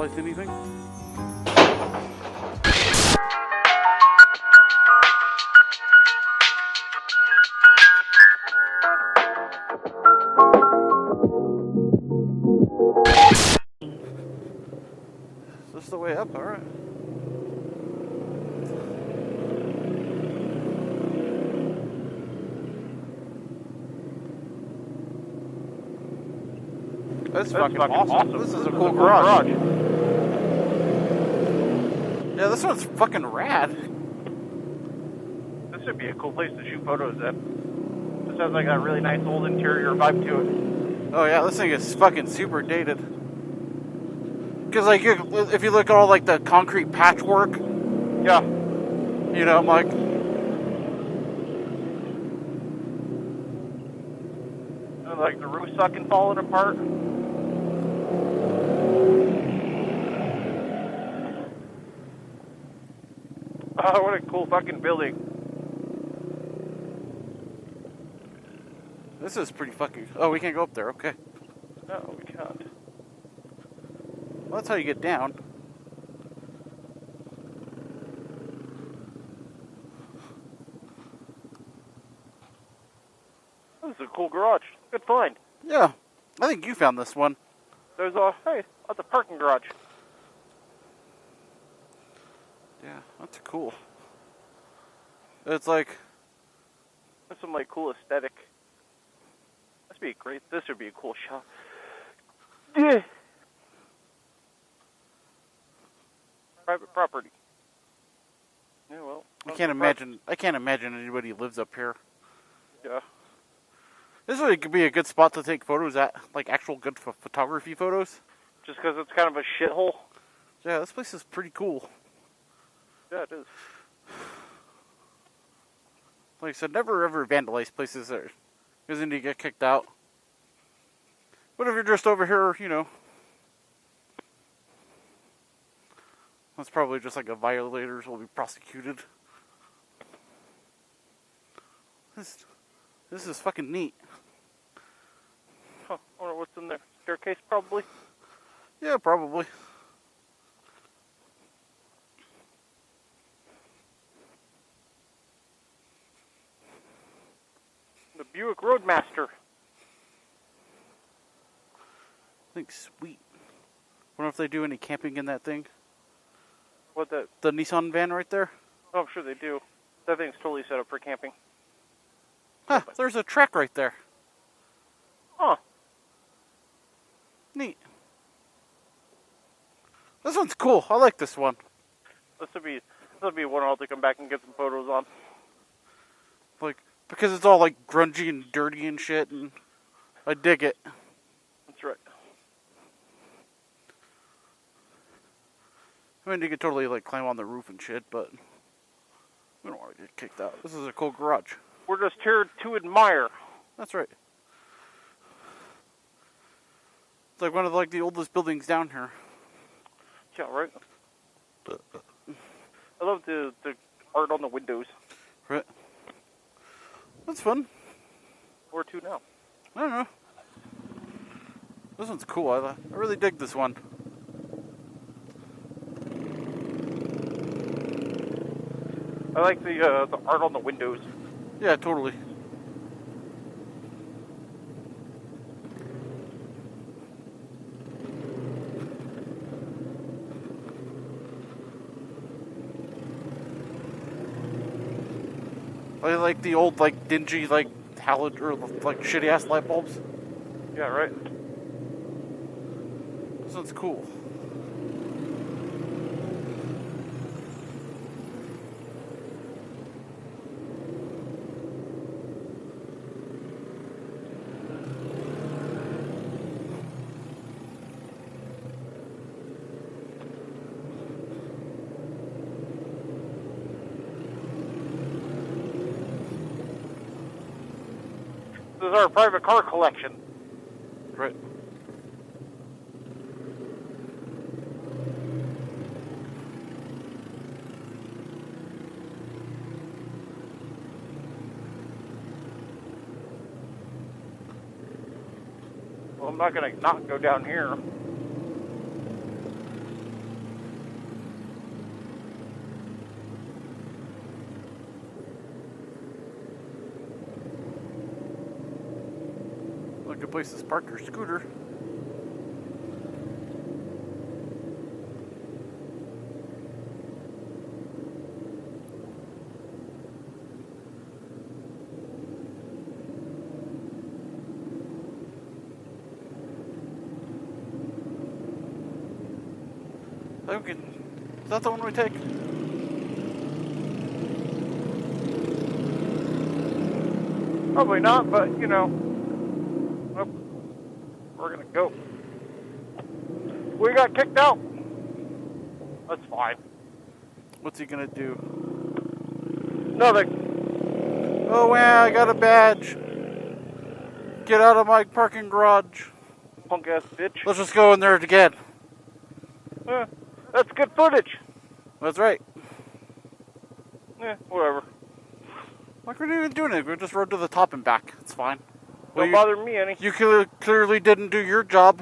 vandalize anything. Is this the way up? Alright. That's fucking awesome. This is a cool garage. Yeah, this one's fucking rad. This would be a cool place to shoot photos at. This has like a really nice old interior vibe to it. Oh yeah, this thing is fucking super dated. Because like, if you look at all like the concrete patchwork, yeah, you know, I'm like, and like the roof sucking, falling apart. Oh, what a cool fucking building. This is pretty fucking... Oh, we can't go up there, okay. No, we can't. Well, that's how you get down. This is a cool garage. Good find. Yeah, I think you found this one. There's a... Hey, that's a parking garage. Yeah, that's cool. It's like... That's some like cool aesthetic. This would be great. This would be a cool shot. Yeah. Private property. Yeah, well. I can't imagine anybody lives up here. Yeah. This would be a good spot to take photos at, like actual good photography photos. Just because it's kind of a shithole. Yeah, this place is pretty cool. Yeah, it is. Like I said, never ever vandalize places there, because then you get kicked out. But if you're just over here, you know, that's probably just like a violators will be prosecuted. This is fucking neat. Huh, I wonder what's in there. Staircase, probably? Yeah, probably. The Buick Roadmaster. I think sweet. Wonder if they do any camping in that thing. What, the Nissan van right there? Oh, I'm sure they do. That thing's totally set up for camping. Huh, there's a track right there. Huh. Neat. This one's cool. I like this one. This would be one I'll have to come back and get some photos on. Like, because it's all like grungy and dirty and shit, and I dig it. That's right. I mean, you could totally like climb on the roof and shit, but we don't want to get kicked out. This is a cool garage. We're just here to admire. That's right. It's like one of the oldest buildings down here. Yeah, right. I love the art on the windows. Right. That's fun. Where to now? I don't know. This one's cool. I really dig this one. I like the art on the windows. Yeah, totally. I like the old, like, dingy, like, halid or like shitty ass light bulbs. Yeah, right. This one's cool. This is our private car collection. Right. Well, I'm not going to not go down here. good places to park your scooter. Okay. Is that the one we take? Probably not, but you know, we're gonna go. We got kicked out. That's fine. What's he gonna do? Nothing. Oh wow, I got a badge. Get out of my parking garage. Punk ass bitch. Let's just go in there again. Yeah, that's good footage. That's right. Yeah, whatever. Like, we're not even doing it. We just rode to the top and back. It's fine. Don't bother me any. You clearly didn't do your job.